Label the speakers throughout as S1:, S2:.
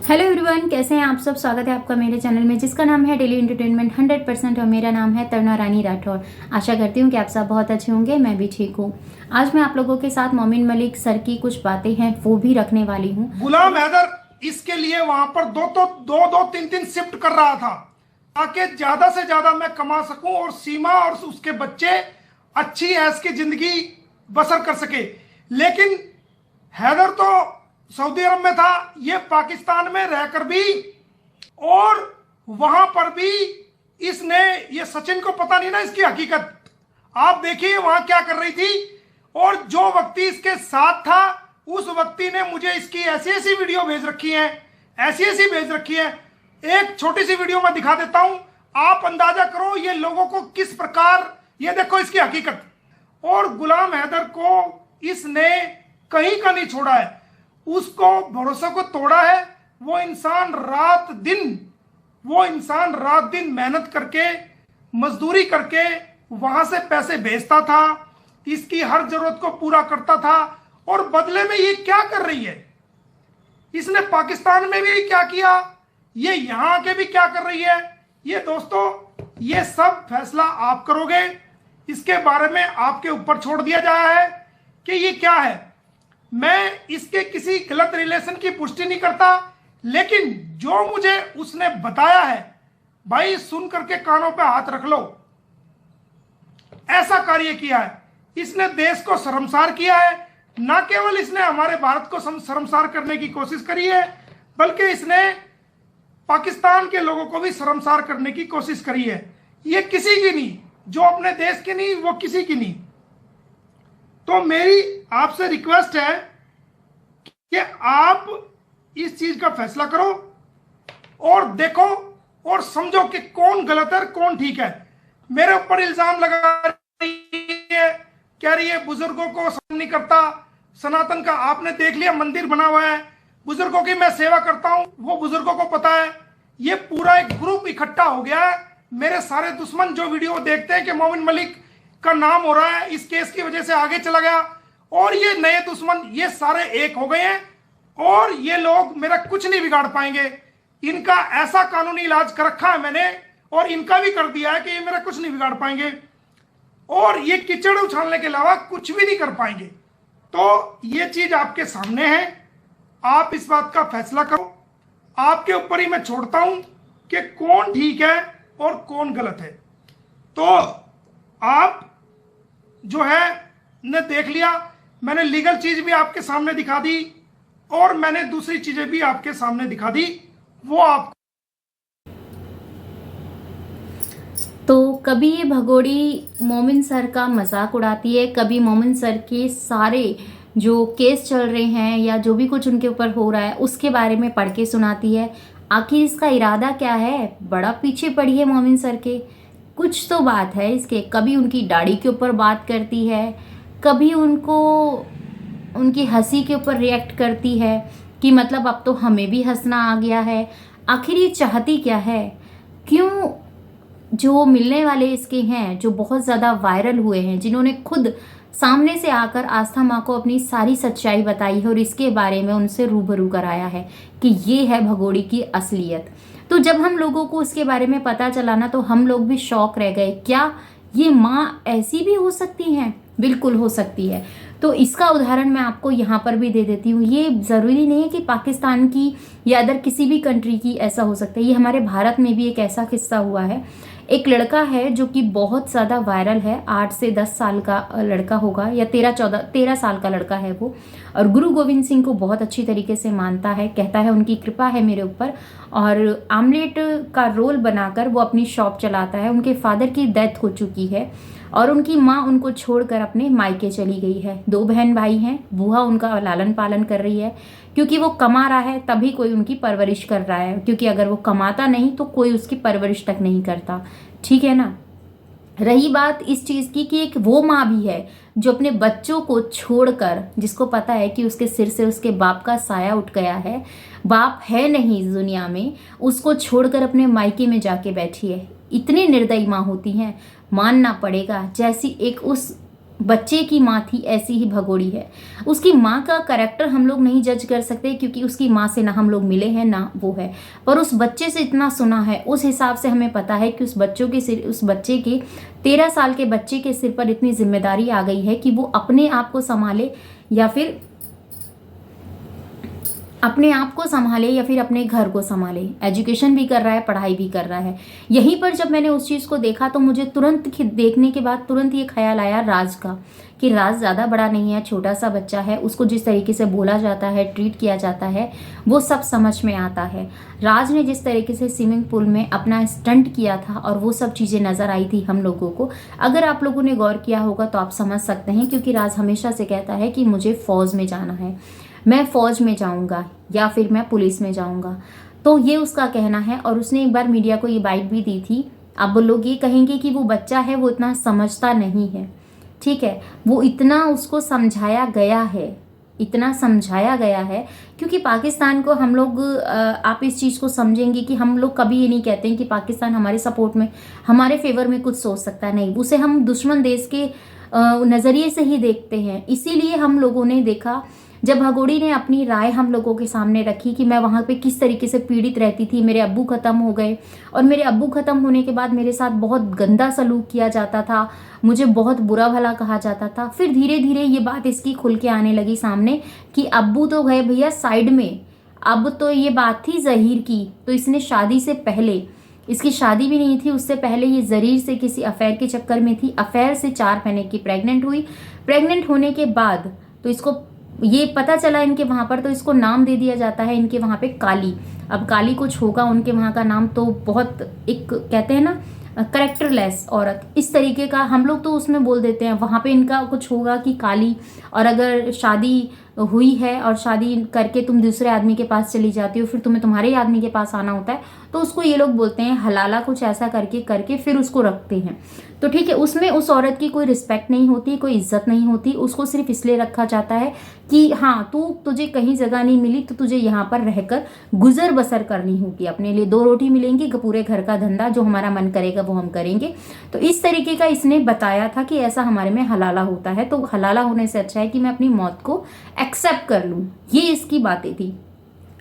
S1: Hello everyone, कैसे हैं आप सब। स्वागत है आपका मेरे चैनल में जिसका नाम है डेली एंटरटेनमेंट 100% और मेरा नाम है तरुणा रानी राठौर। आशा करती हूँ कि आप सब बहुत अच्छे होंगे, मैं भी ठीक हूँ। आज मैं आप लोगों के साथ मोमिन मलिक सर की कुछ बातें हैं वो भी रखने वाली हूँ।
S2: गुलाम हैदर इसके लिए वहां पर दो तीन शिफ्ट कर रहा था ताकि ज्यादा से ज्यादा मैं कमा सकूं और सीमा और उसके बच्चे अच्छी ऐश की जिंदगी बसर कर सके। लेकिन हैदर तो सऊदी अरब में था, ये पाकिस्तान में रहकर भी और वहां पर भी इसने, ये सचिन को पता नहीं ना इसकी हकीकत। आप देखिए वहां क्या कर रही थी, और जो व्यक्ति इसके साथ था उस व्यक्ति ने मुझे इसकी ऐसी ऐसी वीडियो भेज रखी है, ऐसी ऐसी भेज रखी है। एक छोटी सी वीडियो मैं दिखा देता हूं, आप अंदाजा करो ये लोगों को किस प्रकार, ये देखो इसकी हकीकत। और गुलाम हैदर को इसने कहीं का नहीं छोड़ा है, उसको भरोसे को तोड़ा है। वो इंसान रात दिन मेहनत करके, मजदूरी करके वहां से पैसे भेजता था, इसकी हर जरूरत को पूरा करता था। और बदले में ये क्या कर रही है, इसने पाकिस्तान में भी क्या किया, ये यहां आके भी क्या कर रही है। ये दोस्तों, ये सब फैसला आप करोगे, इसके बारे में आपके ऊपर छोड़ दिया जाया है कि ये क्या है। मैं इसके किसी गलत रिलेशन की पुष्टि नहीं करता, लेकिन जो मुझे उसने बताया है, भाई सुन करके कानों पे हाथ रख लो। ऐसा कार्य किया है, इसने देश को शर्मसार किया है। ना केवल इसने हमारे भारत को शर्मसार करने की कोशिश करी है, बल्कि इसने पाकिस्तान के लोगों को भी शर्मसार करने की कोशिश करी है। ये किसी की नहीं, जो अपने देश की नहीं वो किसी की नहीं। तो मेरी आपसे रिक्वेस्ट है कि आप इस चीज का फैसला करो और देखो और समझो कि कौन गलत है कौन ठीक है। मेरे ऊपर इल्जाम लगा रही है, कह रही है बुजुर्गों को सम्मान नहीं करता। सनातन का आपने देख लिया, मंदिर बना हुआ है, बुजुर्गों की मैं सेवा करता हूं, वो बुजुर्गों को पता है। ये पूरा एक ग्रुप इकट्ठा हो गया है। मेरे सारे दुश्मन जो वीडियो देखते हैं कि मोमिन मलिक का नाम हो रहा है, इस केस की वजह से आगे चला गया, और ये नए दुश्मन ये सारे एक हो गए हैं, और ये लोग मेरा कुछ नहीं बिगाड़ पाएंगे। इनका ऐसा कानूनी इलाज कर रखा है मैंने, और इनका भी कर दिया है कि ये मेरा कुछ नहीं बिगाड़ पाएंगे, और ये कीचड़ उछालने के अलावा कुछ भी नहीं कर पाएंगे। तो ये चीज आपके सामने है, आप इस बात का फैसला करो। आपके ऊपर ही मैं छोड़ता हूं कि कौन ठीक है और कौन गलत है। तो आप जो है ने देख लिया, मैंने लीगल चीज भी आपके सामने दिखा दी, और मैंने दूसरी चीजें भी आपके सामने दिखा दी, वो आप।
S1: तो कभी ये भगोड़ी मोमिन सर का मजाक उड़ाती है, कभी मोमिन सर के सारे जो केस चल रहे हैं या जो भी कुछ उनके ऊपर हो रहा है उसके बारे में पढ़ के सुनाती है। आखिर इसका इरादा क्या है, बड़ा पीछे पड़ी है मोमिन सर के, कुछ तो बात है इसके। कभी उनकी दाढ़ी के ऊपर बात करती है, कभी उनको उनकी हंसी के ऊपर रिएक्ट करती है कि मतलब अब तो हमें भी हंसना आ गया है। आखिर ये चाहती क्या है, क्यों जो मिलने वाले इसके हैं जो बहुत ज़्यादा वायरल हुए हैं, जिन्होंने खुद सामने से आकर आस्था माँ को अपनी सारी सच्चाई बताई है और इसके बारे में उनसे रूबरू कराया है कि ये है भगोड़ी की असलियत। तो जब हम लोगों को उसके बारे में पता चला ना, तो हम लोग भी शौक रह गए, क्या ये माँ ऐसी भी हो सकती हैं? बिल्कुल हो सकती है। तो इसका उदाहरण मैं आपको यहाँ पर भी दे देती हूँ। ये ज़रूरी नहीं है कि पाकिस्तान की या अदर किसी भी कंट्री की ऐसा हो सकता है, ये हमारे भारत में भी एक ऐसा किस्सा हुआ है। एक लड़का है जो कि बहुत ज़्यादा वायरल है, 8 से 10 साल का लड़का होगा या 13 साल का लड़का है वो, और गुरु गोविंद सिंह को बहुत अच्छी तरीके से मानता है, कहता है उनकी कृपा है मेरे ऊपर, और आमलेट का रोल बनाकर वो अपनी शॉप चलाता है। उनके फादर की डेथ हो चुकी है और उनकी माँ उनको छोड़कर अपने मायके चली गई है। 2 बहन भाई हैं, बुआ उनका लालन पालन कर रही है, क्योंकि वो कमा रहा है तभी कोई उनकी परवरिश कर रहा है, क्योंकि अगर वो कमाता नहीं तो कोई उसकी परवरिश तक नहीं करता, ठीक है ना। रही बात इस चीज़ की कि एक वो माँ भी है जो अपने बच्चों को छोड़कर, जिसको पता है कि उसके सिर से उसके बाप का साया उठ गया है, बाप है नहीं इस दुनिया में, उसको छोड़कर अपने मायके में जाके बैठी है। इतनी निर्दयी माँ होती हैं, मानना पड़ेगा। जैसी एक उस बच्चे की माँ थी ऐसी ही भगोड़ी है। उसकी माँ का कैरेक्टर हम लोग नहीं जज कर सकते क्योंकि उसकी माँ से ना हम लोग मिले हैं ना वो है, पर उस बच्चे से इतना सुना है, उस हिसाब से हमें पता है कि उस बच्चे के 13 साल के बच्चे के सिर पर इतनी जिम्मेदारी आ गई है कि वो अपने आप को संभाले या फिर अपने घर को संभाले। एजुकेशन भी कर रहा है, पढ़ाई भी कर रहा है। यहीं पर जब मैंने उस चीज़ को देखा तो मुझे तुरंत देखने के बाद तुरंत ये ख्याल आया राज का, कि राज ज़्यादा बड़ा नहीं है, छोटा सा बच्चा है, उसको जिस तरीके से बोला जाता है, ट्रीट किया जाता है, वो सब समझ में आता है। राज ने जिस तरीके से स्विमिंग पूल में अपना स्टंट किया था और वो सब चीज़ें नज़र आई थी हम लोगों को, अगर आप लोगों ने गौर किया होगा तो आप समझ सकते हैं, क्योंकि राज हमेशा से कहता है कि मुझे फ़ौज में जाना है, मैं फ़ौज में जाऊंगा या फिर मैं पुलिस में जाऊंगा, तो ये उसका कहना है। और उसने एक बार मीडिया को ये बाइट भी दी थी। अब लोग ये कहेंगे कि वो बच्चा है, वो इतना समझता नहीं है, ठीक है, वो इतना उसको समझाया गया है, क्योंकि पाकिस्तान को हम लोग, आप इस चीज़ को समझेंगे कि हम लोग कभी ये नहीं कहते हैं कि पाकिस्तान हमारे सपोर्ट में, हमारे फेवर में कुछ सोच सकता है, नहीं, उसे हम दुश्मन देश के नज़रिए से ही देखते हैं। इसीलिए हम लोगों ने देखा जब भगोड़ी ने अपनी राय हम लोगों के सामने रखी कि मैं वहाँ पे किस तरीके से पीड़ित रहती थी, मेरे अब्बू ख़त्म हो गए और मेरे अब्बू ख़त्म होने के बाद मेरे साथ बहुत गंदा सलूक किया जाता था, मुझे बहुत बुरा भला कहा जाता था। फिर धीरे धीरे ये बात इसकी खुल के आने लगी सामने कि अब्बू तो गए भैया साइड में, अब तो ये बात थी ज़हीर की, तो इसने शादी से पहले, इसकी शादी भी नहीं थी, उससे पहले ये ज़रीर से किसी अफेयर के चक्कर में थी, अफेयर से 4 महीने की प्रेग्नेंट हुई। प्रेग्नेंट होने के बाद तो इसको ये पता चला इनके वहाँ पर, तो इसको नाम दे दिया जाता है इनके वहाँ पे काली। अब काली कुछ होगा उनके वहाँ का नाम, तो बहुत एक कहते हैं ना करेक्टरलेस औरत, इस तरीके का हम लोग तो उसमें बोल देते हैं, वहाँ पे इनका कुछ होगा कि काली। और अगर शादी हुई है और शादी करके तुम दूसरे आदमी के पास चली जाती हो, फिर तुम्हें तुम्हारे आदमी के पास आना होता है, तो उसको ये लोग बोलते हैं हलाला, कुछ ऐसा करके फिर उसको रखते हैं। तो ठीक है, उसमें उस औरत की कोई रिस्पेक्ट नहीं होती, कोई इज्जत नहीं होती, उसको सिर्फ इसलिए रखा जाता है कि हाँ तुझे कहीं जगह नहीं मिली तो तुझे यहाँ पर रहकर गुजर बसर करनी होगी, अपने लिए 2 रोटी मिलेंगी, पूरे घर का धंधा जो हमारा मन करेगा वो हम करेंगे। तो इस तरीके का इसने बताया था कि ऐसा हमारे में हलाला होता है, तो हलाला होने से अच्छा है कि मैं अपनी मौत को एक्सेप्ट कर लूँ, ये इसकी बातें थी।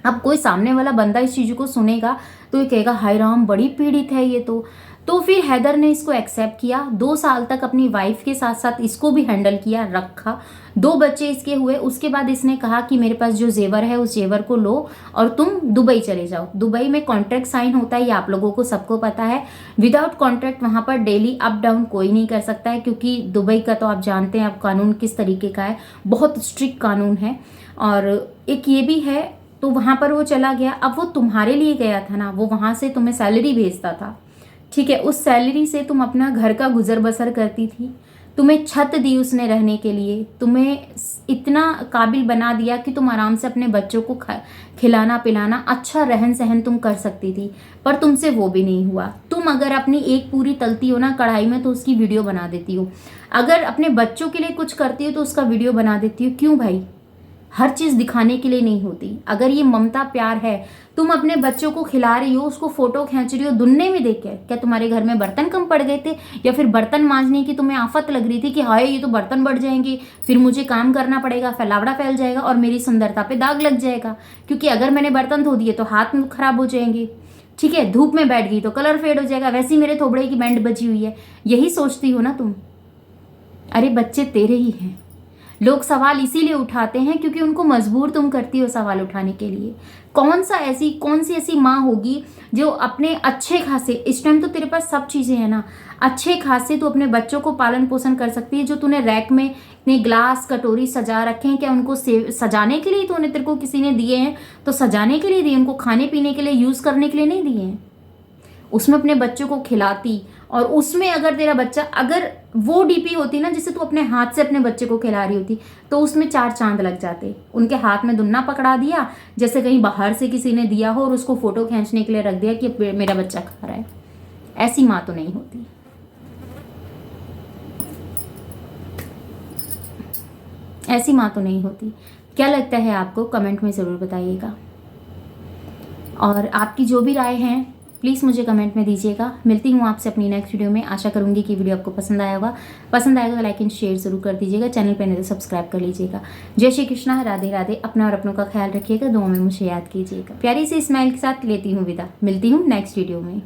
S1: अब कोई सामने वाला बंदा इस चीज़ को सुनेगा तो ये कहेगा हाय राम, बड़ी पीड़ित है ये तो फिर हैदर ने इसको एक्सेप्ट किया, 2 साल तक अपनी वाइफ के साथ साथ इसको भी हैंडल किया, रखा, 2 बच्चे इसके हुए। उसके बाद इसने कहा कि मेरे पास जो जेवर है उस जेवर को लो और तुम दुबई चले जाओ। दुबई में कॉन्ट्रैक्ट साइन होता है, ये आप लोगों को सबको पता है। विदाउट कॉन्ट्रैक्ट वहाँ पर डेली अप डाउन कोई नहीं कर सकता है, क्योंकि दुबई का तो आप जानते हैं अब कानून किस तरीके का है, बहुत स्ट्रिक्ट कानून है। और एक ये भी है, तो वहाँ पर वो चला गया। अब वो तुम्हारे लिए गया था ना, वो वहाँ से तुम्हें सैलरी भेजता था, ठीक है, उस सैलरी से तुम अपना घर का गुजर बसर करती थी, तुम्हें छत दी उसने रहने के लिए, तुम्हें इतना काबिल बना दिया कि तुम आराम से अपने बच्चों को खिलाना पिलाना, अच्छा रहन सहन तुम कर सकती थी, पर तुमसे वो भी नहीं हुआ। तुम अगर अपनी एक पूरी तलती हो ना कढ़ाई में तो उसकी वीडियो बना देती हो, अगर अपने बच्चों के लिए कुछ करती हो तो उसका वीडियो बना देती हो। क्यों भाई? हर चीज़ दिखाने के लिए नहीं होती। अगर ये ममता प्यार है, तुम अपने बच्चों को खिला रही हो, उसको फोटो खींच रही हो, दुनिया में देख के क्या तुम्हारे घर में बर्तन कम पड़ गए थे, या फिर बर्तन मांजने की तुम्हें आफत लग रही थी कि हाय ये तो बर्तन बढ़ जाएंगे, फिर मुझे काम करना पड़ेगा, फैलावड़ा फैल जाएगा और मेरी सुंदरता पे दाग लग जाएगा, क्योंकि अगर मैंने बर्तन धो दिए तो हाथ में खराब हो जाएंगे, ठीक है, धूप में बैठ गई तो कलर फेड हो जाएगा, वैसे ही मेरे थोबड़े की बैंड बची हुई है, यही सोचती हो ना तुम। अरे बच्चे तेरे ही हैं। लोग सवाल इसीलिए उठाते हैं क्योंकि उनको मजबूर तुम करती हो सवाल उठाने के लिए। कौन सी ऐसी माँ होगी जो अपने अच्छे खासे, इस टाइम तो तेरे पास सब चीज़ें हैं ना, अच्छे खासे तू अपने बच्चों को पालन पोषण कर सकती है। जो तूने रैक में इतने ग्लास कटोरी सजा रखे हैं, क्या उनको सजाने के लिए तूने, तेरे को किसी ने दिए हैं तो सजाने के लिए दिए, उनको खाने पीने के लिए यूज़ करने के लिए नहीं दिए हैं। उसमें अपने बच्चों को खिलाती, और उसमें अगर तेरा बच्चा, अगर वो डीपी होती ना जिसे तू अपने हाथ से अपने बच्चे को खिला रही होती, तो उसमें 4 चांद लग जाते। उनके हाथ में दुन्ना पकड़ा दिया जैसे कहीं बाहर से किसी ने दिया हो, और उसको फोटो खींचने के लिए रख दिया कि मेरा बच्चा खा रहा है। ऐसी माँ तो नहीं होती। ऐसी माँ तो नहीं होती। क्या लगता है आपको? कमेंट में ज़रूर बताइएगा। और आपकी जो भी राय है प्लीज़ मुझे कमेंट में दीजिएगा। मिलती हूँ आपसे अपनी नेक्स्ट वीडियो में। आशा करूँगी कि वीडियो आपको पसंद आया होगा। पसंद आएगा तो लाइक एंड शेयर ज़रूर कर दीजिएगा। चैनल पर नहीं तो सब्सक्राइब कर लीजिएगा। जय श्री कृष्णा, राधे राधे। अपना और अपनों का ख्याल रखिएगा। दुआ में मुझे याद कीजिएगा। प्यारी सी स्माइल के साथ लेती हूँ विदा। मिलती हूँ नेक्स्ट वीडियो में।